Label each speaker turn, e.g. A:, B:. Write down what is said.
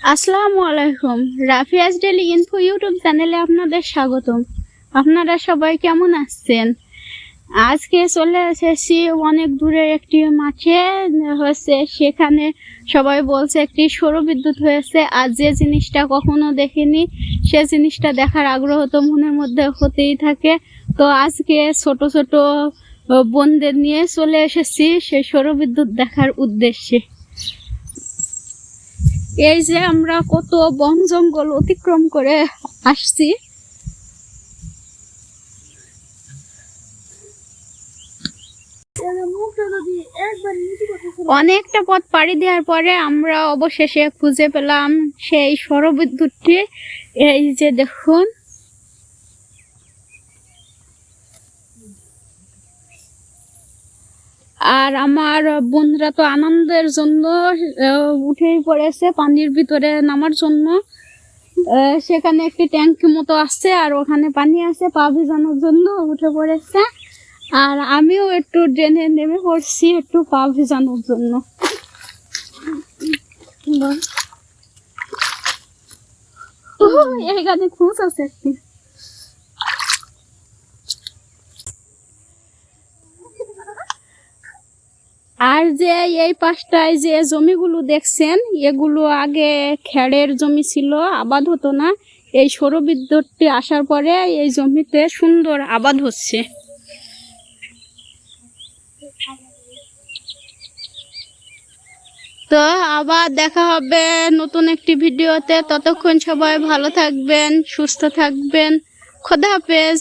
A: আসসালামু আলাইকুম। রাফিয়াস daily info YouTube চ্যানেলে আপনাদের স্বাগতম। আপনারা সবাই কেমন আছেন? আজকে চলে এসেছি অনেক দূরের একটি মাঠে, সেখানে সবাই বলছে একটি সৌরবিদ্যুৎ হয়েছে। আর যে জিনিসটা কখনো দেখিনি, সে জিনিসটা দেখার আগ্রহ তো মনের মধ্যে হতেই থাকে। তো আজকে ছোট ছোট বোনদের নিয়ে চলে এসেছি সেই সৌরবিদ্যুৎ দেখার উদ্দেশ্যে। এই যে আমরা কত বন জঙ্গল অতিক্রম করে আসছি, অনেকটা পথ পাড়ি দেওয়ার পরে আমরা অবশেষে খুঁজে পেলাম সেই সৌরবিদ্যুৎটি। এই যে দেখুন, আর আমার বোনরা তো আনন্দের জন্য উঠেই পড়েছে পানির ভিতরে নামার জন্য। সেখানে একটি ট্যাঙ্কি মতো আছে, আর ওখানে পানি আছে, পা ভিজানোর জন্য উঠে পড়েছে। আর আমিও একটু ড্রেনে নেমে পড়ছি একটু পা ভিজানোর জন্য। এখানে খুঁজ আছে একটি। আর যে এই পাশটায় যে জমিগুলো দেখছেন, এগুলো আগে খেড়ের জমি ছিল, আবাদ হতো না। এই সৌরবিদ্যুৎটি আসার পরে এই জমিতে সুন্দর আবাদ হচ্ছে। তো আবার দেখা হবে নতুন একটি ভিডিওতে। ততক্ষণ সবাই ভালো থাকবেন, সুস্থ থাকবেন। খোদা হাফেজ।